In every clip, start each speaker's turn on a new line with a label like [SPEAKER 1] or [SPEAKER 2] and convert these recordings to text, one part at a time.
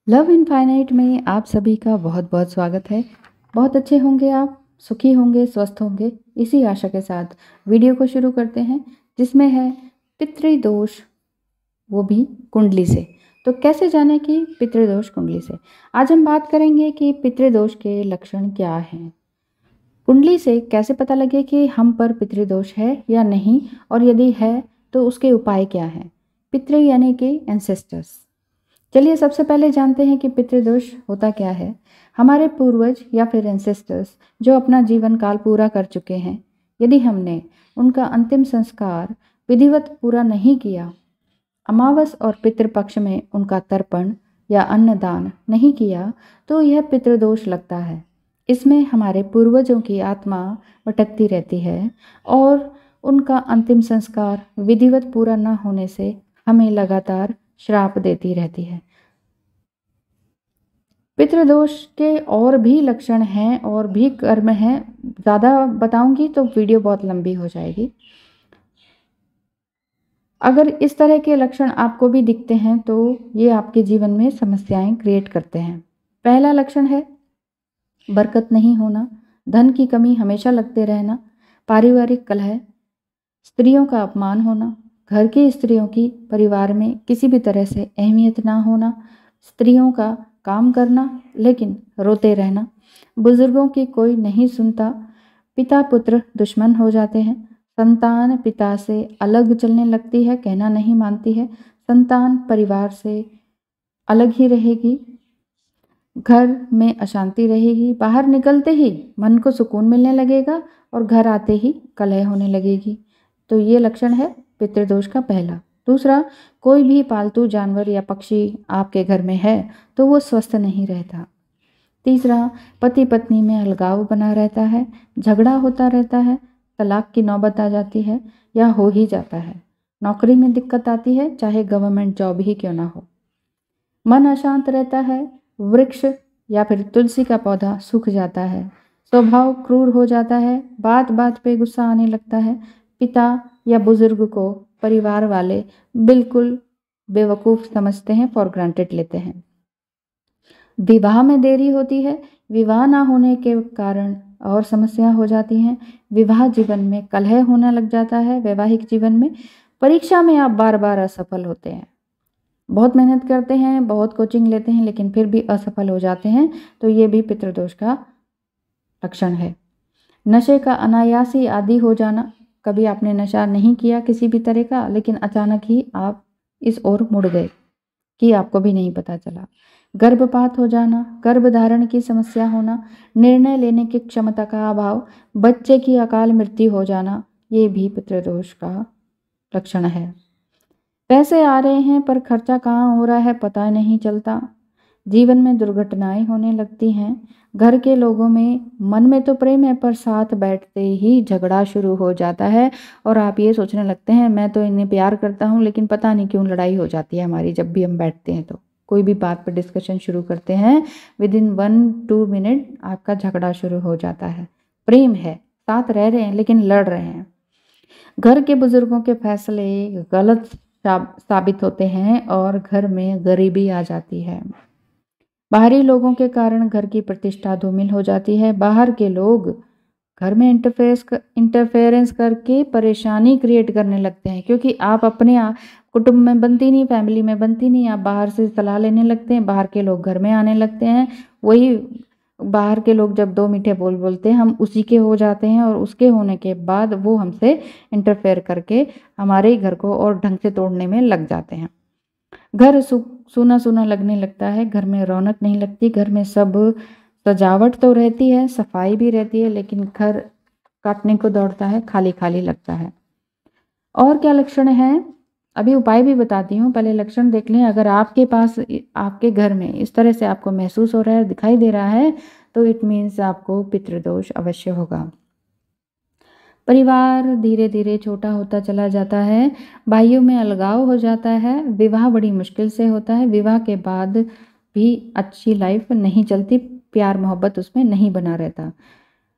[SPEAKER 1] Love infinite में आप सभी का बहुत बहुत स्वागत है। बहुत अच्छे होंगे आप, सुखी होंगे, स्वस्थ होंगे, इसी आशा के साथ वीडियो को शुरू करते हैं, जिसमें है पितृदोष, वो भी कुंडली से। तो कैसे जाने कि पितृदोष कुंडली से? आज हम बात करेंगे कि पितृदोष के लक्षण क्या हैं, कुंडली से कैसे पता लगे कि हम पर पितृदोष है या नहीं, और यदि है तो उसके उपाय क्या हैं। पितृ यानी कि एंसेस्टर्स। चलिए सबसे पहले जानते हैं कि पितृदोष होता क्या है। हमारे पूर्वज या फिर एंसेस्टर्स जो अपना जीवन काल पूरा कर चुके हैं, यदि हमने उनका अंतिम संस्कार विधिवत पूरा नहीं किया, अमावस और पितृपक्ष में उनका तर्पण या अन्नदान नहीं किया, तो यह पितृदोष लगता है। इसमें हमारे पूर्वजों की आत्मा भटकती रहती है और उनका अंतिम संस्कार विधिवत पूरा न होने से हमें लगातार श्राप देती रहती है। पितृदोष के और भी लक्षण हैं और भी कर्म हैं, ज़्यादा बताऊंगी तो वीडियो बहुत लंबी हो जाएगी। अगर इस तरह के लक्षण आपको भी दिखते हैं तो ये आपके जीवन में समस्याएं क्रिएट करते हैं। पहला लक्षण है बरकत नहीं होना, धन की कमी हमेशा लगते रहना, पारिवारिक कलह, स्त्रियों का अपमान होना, घर की स्त्रियों की परिवार में किसी भी तरह से अहमियत ना होना, स्त्रियों का काम करना लेकिन रोते रहना, बुजुर्गों की कोई नहीं सुनता, पिता पुत्र दुश्मन हो जाते हैं, संतान पिता से अलग चलने लगती है, कहना नहीं मानती है, संतान परिवार से अलग ही रहेगी, घर में अशांति रहेगी, बाहर निकलते ही मन को सुकून मिलने लगेगा और घर आते ही कलह होने लगेगी। तो ये लक्षण है पितृदोष का पहला। दूसरा, कोई भी पालतू जानवर या पक्षी आपके घर में है तो वो स्वस्थ नहीं रहता। तीसरा, पति पत्नी में अलगाव बना रहता है, झगड़ा होता रहता है, तलाक की नौबत आ जाती है या हो ही जाता है, नौकरी में दिक्कत आती है चाहे गवर्नमेंट जॉब ही क्यों ना हो, मन अशांत रहता है, वृक्ष या फिर तुलसी का पौधा सूख जाता है, स्वभाव क्रूर हो जाता है, बात बात पे गुस्सा आने लगता है, पिता या बुजुर्ग को परिवार वाले बिल्कुल बेवकूफ़ समझते हैं, फॉर ग्रांटेड लेते हैं। विवाह में देरी होती है, विवाह ना होने के कारण और समस्या हो जाती हैं, विवाह जीवन में कलह होने लग जाता है, वैवाहिक जीवन में, परीक्षा में आप बार बार असफल होते हैं, बहुत मेहनत करते हैं, बहुत कोचिंग लेते हैं लेकिन फिर भी असफल हो जाते हैं, तो ये भी पितृदोष का लक्षण है। नशे का अनायास ही आदी हो जाना, कभी आपने नशा नहीं किया किसी भी तरह का लेकिन अचानक ही आप इस ओर मुड़ गए कि आपको भी नहीं पता चला। गर्भपात हो जाना, गर्भधारण की समस्या होना, निर्णय लेने की क्षमता का अभाव, बच्चे की अकाल मृत्यु हो जाना, ये भी पितृदोष का लक्षण है। पैसे आ रहे हैं पर खर्चा कहाँ हो रहा है पता नहीं चलता, जीवन में दुर्घटनाएं होने लगती हैं, घर के लोगों में मन में तो प्रेम है पर साथ बैठते ही झगड़ा शुरू हो जाता है और आप ये सोचने लगते हैं मैं तो इन्हें प्यार करता हूँ लेकिन पता नहीं क्यों लड़ाई हो जाती है हमारी जब भी हम बैठते हैं। तो कोई भी बात पर डिस्कशन शुरू करते हैं, विद इन 1-2 मिनट आपका झगड़ा शुरू हो जाता है। प्रेम है, साथ रह रहे हैं लेकिन लड़ रहे हैं। घर के बुजुर्गों के फैसले गलत साबित होते हैं और घर में गरीबी आ जाती है। बाहरी लोगों के कारण घर की प्रतिष्ठा धूमिल हो जाती है, बाहर के लोग घर में इंटरफेरेंस करके परेशानी क्रिएट करने लगते हैं, क्योंकि आप अपने कुटुंब में बनती नहीं, फैमिली में बनती नहीं, आप बाहर से सलाह लेने लगते हैं, बाहर के लोग घर में आने लगते हैं, वही बाहर के लोग जब दो मीठे बोल बोलते हैं हम उसी के हो जाते हैं और उसके होने के बाद वो हमसे इंटरफेयर करके हमारे घर को और ढंग से तोड़ने में लग जाते हैं। घर सूना सूना लगने लगता है, घर में रौनक नहीं लगती, घर में सब सजावट तो रहती है, सफाई भी रहती है लेकिन घर काटने को दौड़ता है, खाली खाली लगता है। और क्या लक्षण हैं, अभी उपाय भी बताती हूँ, पहले लक्षण देख लें। अगर आपके पास आपके घर में इस तरह से आपको महसूस हो रहा है, दिखाई दे रहा है, तो इट मीन्स आपको पितृदोष अवश्य होगा। परिवार धीरे धीरे छोटा होता चला जाता है, भाइयों में अलगाव हो जाता है, विवाह बड़ी मुश्किल से होता है, विवाह के बाद भी अच्छी लाइफ नहीं चलती, प्यार मोहब्बत उसमें नहीं बना रहता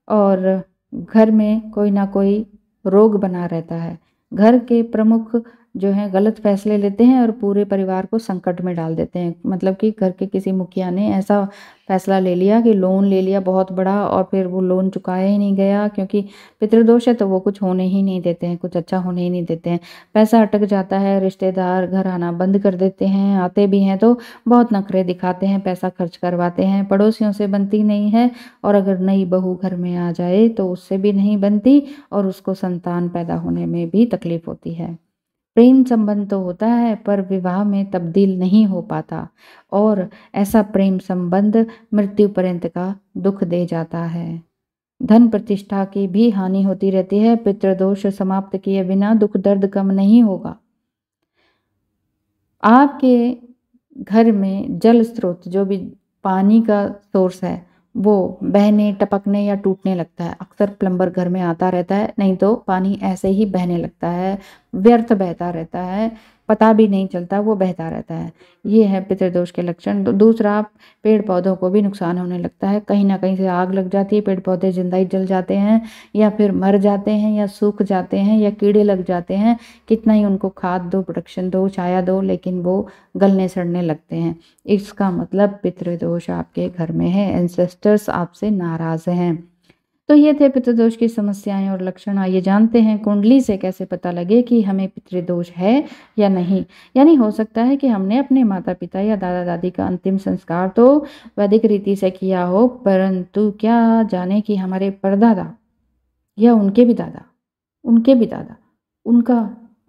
[SPEAKER 1] और घर में कोई ना कोई रोग बना रहता है। घर के प्रमुख जो है गलत फैसले लेते हैं और पूरे परिवार को संकट में डाल देते हैं। मतलब कि घर के किसी मुखिया ने ऐसा फैसला ले लिया कि लोन ले लिया बहुत बड़ा, और फिर वो लोन चुकाया ही नहीं गया, क्योंकि पितृदोष है तो वो कुछ होने ही नहीं देते हैं, कुछ अच्छा होने ही नहीं देते हैं। पैसा अटक जाता है, रिश्तेदार घर आना बंद कर देते हैं, आते भी हैं तो बहुत नखरे दिखाते हैं, पैसा खर्च करवाते हैं, पड़ोसियों से बनती नहीं है, और अगर नई बहू घर में आ जाए तो उससे भी नहीं बनती, और उसको संतान पैदा होने में भी तकलीफ होती है। प्रेम संबंध तो होता है पर विवाह में तब्दील नहीं हो पाता, और ऐसा प्रेम संबंध मृत्यु पर्यंत का दुख दे जाता है। धन प्रतिष्ठा की भी हानि होती रहती है। पितृदोष समाप्त किए बिना दुख दर्द कम नहीं होगा। आपके घर में जल स्रोत, जो भी पानी का सोर्स है, वो बहने, टपकने या टूटने लगता है। अक्सर प्लम्बर घर में आता रहता है, नहीं तो पानी ऐसे ही बहने लगता है, व्यर्थ बहता रहता है, पता भी नहीं चलता, वो बहता रहता है। ये है पितृदोष के लक्षण। दूसरा, पेड़ पौधों को भी नुकसान होने लगता है, कहीं ना कहीं से आग लग जाती है, पेड़ पौधे जिंदा ही जल जाते हैं, या फिर मर जाते हैं, या सूख जाते हैं, या कीड़े लग जाते हैं। कितना ही उनको खाद दो, प्रोटेक्शन दो, छाया दो, लेकिन वो गलने सड़ने लगते हैं। इसका मतलब पितृदोष आपके घर में है, एंसेस्टर्स आपसे नाराज हैं। तो ये थे पितृदोष की समस्याएं और लक्षण। आइए जानते हैं कुंडली से कैसे पता लगे कि हमें पितृदोष है या नहीं। यानी हो सकता है कि हमने अपने माता पिता या दादा दादी का अंतिम संस्कार तो वैदिक रीति से किया हो, परंतु क्या जाने कि हमारे परदादा या उनके भी दादा, उनका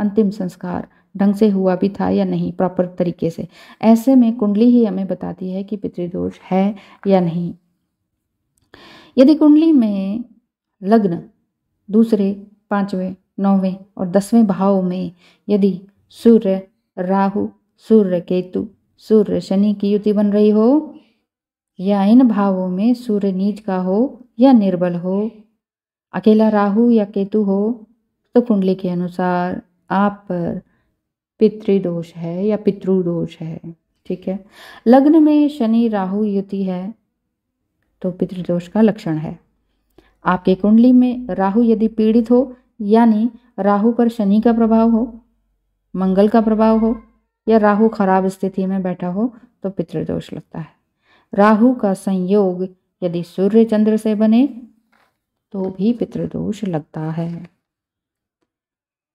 [SPEAKER 1] अंतिम संस्कार ढंग से हुआ भी था या नहीं, प्रॉपर तरीके से। ऐसे में कुंडली ही हमें बताती है कि पितृदोष है या नहीं। यदि कुंडली में लग्न दूसरे, 5वें, 9वें और 10वें भाव में यदि सूर्य राहु, सूर्य केतु, सूर्य शनि की युति बन रही हो, या इन भावों में सूर्य नीच का हो या निर्बल हो, अकेला राहु या केतु हो, तो कुंडली के अनुसार आप पर पितृदोष है या पितृदोष है। ठीक है। लग्न में शनि राहु युति है तो पितृदोष का लक्षण है। आपके कुंडली में राहु यदि पीड़ित हो, यानी राहु पर शनि का प्रभाव हो, मंगल का प्रभाव हो, या राहु खराब स्थिति में बैठा हो, तो पितृदोष लगता है। राहु का संयोग यदि सूर्य चंद्र से बने तो भी पितृदोष लगता है।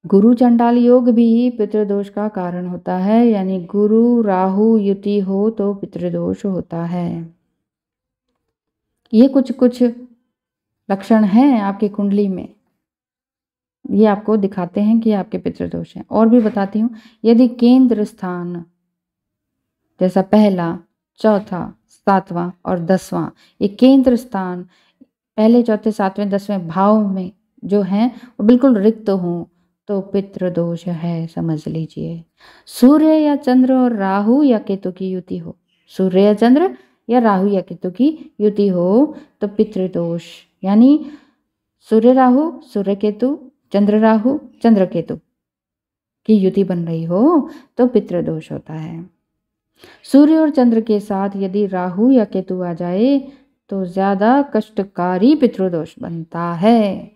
[SPEAKER 1] गुरु चंडाल योग भी पितृदोष का कारण होता है, यानी गुरु राहु युति हो तो पितृदोष होता है। ये कुछ लक्षण हैं आपकी कुंडली में, ये आपको दिखाते हैं कि आपके पितृदोष हैं। और भी बताती हूँ, यदि केंद्र स्थान जैसा पहला, चौथा, 7वां और 10वां, ये केंद्र स्थान पहले, चौथे, 7वें, 10वें भाव में जो हैं वो बिल्कुल रिक्त हों तो पितृदोष है, समझ लीजिए। सूर्य या चंद्र और राहु या केतु की युति हो, सूर्य या चंद्र या राहु या केतु की युति हो तो पितृदोष, यानी सूर्य राहु, सूर्य केतु, चंद्र राहु, चंद्र केतु की युति बन रही हो तो पितृदोष होता है। सूर्य और चंद्र के साथ यदि राहु या केतु आ जाए तो ज्यादा कष्टकारी पितृदोष बनता है।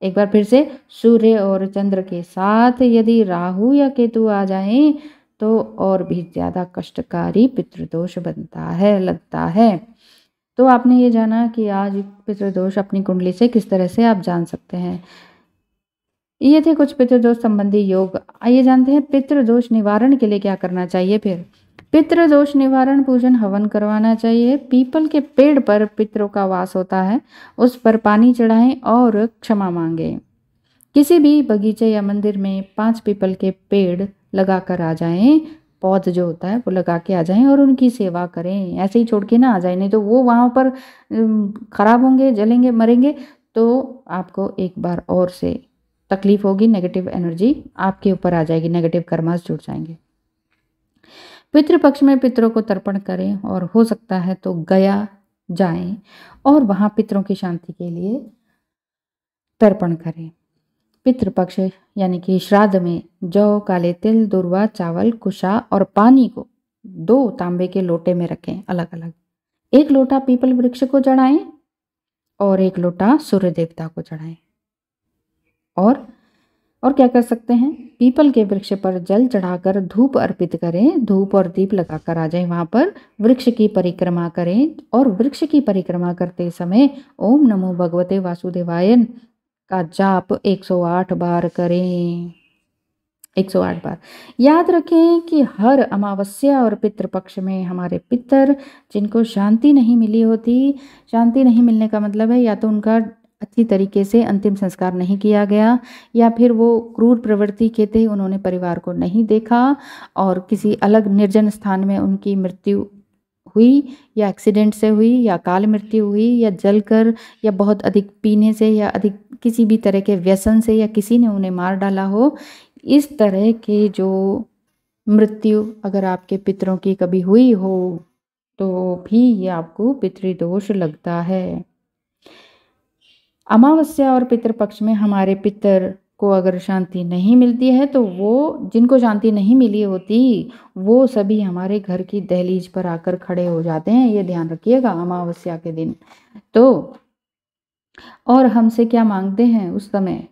[SPEAKER 1] एक बार फिर से, सूर्य और चंद्र के साथ यदि राहु या केतु आ जाए तो और भी ज्यादा कष्टकारी पितृदोष बनता है, लगता है। तो आपने ये जाना कि आज पितृदोष अपनी कुंडली से किस तरह से आप जान सकते हैं। ये थे कुछ पितृदोष संबंधी योग। आइए जानते हैं पितृदोष निवारण के लिए क्या करना चाहिए। फिर पितृदोष निवारण पूजन हवन करवाना चाहिए। पीपल के पेड़ पर पितरों का वास होता है, उस पर पानी चढ़ाएं और क्षमा मांगें। किसी भी बगीचे या मंदिर में 5 पीपल के पेड़ लगा कर आ जाएं, पौध जो होता है वो लगा के आ जाएं और उनकी सेवा करें। ऐसे ही छोड़ के ना आ जाए, नहीं तो वो वहाँ पर खराब होंगे, जलेंगे, मरेंगे, तो आपको एक बार और से तकलीफ होगी, नेगेटिव एनर्जी आपके ऊपर आ जाएगी, नेगेटिव कर्मास जुड़ जाएंगे। पितृपक्ष में पितरों को तर्पण करें और हो सकता है तो गया जाएं और वहां पितरों की शांति के लिए तर्पण करें। पितृपक्ष यानी कि श्राद्ध में जौ, काले तिल, दुर्वा, चावल, कुशा और पानी को 2 तांबे के लोटे में रखें अलग अलग। 1 लोटा पीपल वृक्ष को चढ़ाएं और 1 लोटा सूर्य देवता को चढ़ाएं। और और क्या कर सकते हैं, पीपल के वृक्ष पर जल चढ़ाकर धूप अर्पित करें, धूप और दीप लगाकर आ जाए वहां पर, वृक्ष की परिक्रमा करें और वृक्ष की परिक्रमा करते समय ओम नमो भगवते वासुदेवाय का जाप 108 बार करें। 108 बार। याद रखें कि हर अमावस्या और पितृपक्ष में हमारे पितर जिनको शांति नहीं मिली होती, शांति नहीं मिलने का मतलब है या तो उनका अच्छी तरीके से अंतिम संस्कार नहीं किया गया, या फिर वो क्रूर प्रवृत्ति के थे, उन्होंने परिवार को नहीं देखा और किसी अलग निर्जन स्थान में उनकी मृत्यु हुई, या एक्सीडेंट से हुई, या काल मृत्यु हुई, या जलकर, या बहुत अधिक पीने से, या अधिक किसी भी तरह के व्यसन से, या किसी ने उन्हें मार डाला हो। इस तरह के जो मृत्यु अगर आपके पितरों की कभी हुई हो तो भी ये आपको पितृदोष लगता है। अमावस्या और पितृपक्ष में हमारे पितर को अगर शांति नहीं मिलती है तो वो, जिनको शांति नहीं मिली होती, वो सभी हमारे घर की दहलीज पर आकर खड़े हो जाते हैं, ये ध्यान रखिएगा अमावस्या के दिन। तो और हमसे क्या मांगते हैं उस समय,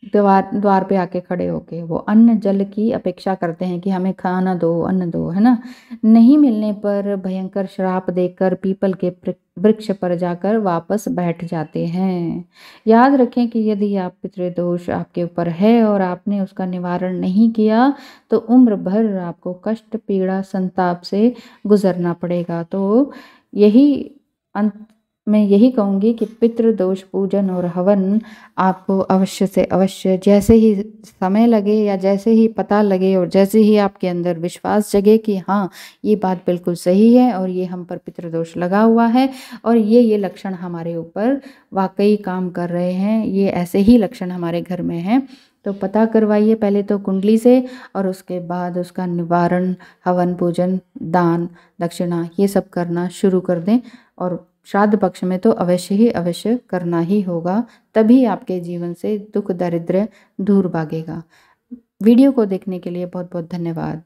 [SPEAKER 1] द्वार पे आके खड़े होके वो अन्न जल की अपेक्षा करते हैं कि हमें खाना दो, अन्न दो, है ना। नहीं मिलने पर भयंकर श्राप देकर पीपल के वृक्ष पर जाकर वापस बैठ जाते हैं। याद रखें कि यदि आप पितृदोष आपके ऊपर है और आपने उसका निवारण नहीं किया तो उम्र भर आपको कष्ट, पीड़ा, संताप से गुजरना पड़ेगा। तो यही अंत मैं यही कहूँगी कि पितृदोष पूजन और हवन आपको अवश्य से अवश्य, जैसे ही समय लगे या जैसे ही पता लगे और जैसे ही आपके अंदर विश्वास जगे कि हाँ ये बात बिल्कुल सही है और ये हम पर पितृदोष लगा हुआ है और ये लक्षण हमारे ऊपर वाकई काम कर रहे हैं, ये ऐसे ही लक्षण हमारे घर में हैं, तो पता करवाइए पहले तो कुंडली से और उसके बाद उसका निवारण, हवन, पूजन, दान, दक्षिणा ये सब करना शुरू कर दें। और श्राद्ध पक्ष में तो अवश्य ही अवश्य करना ही होगा, तभी आपके जीवन से दुख, दारिद्र्य दूर भागेगा। वीडियो को देखने के लिए बहुत बहुत धन्यवाद।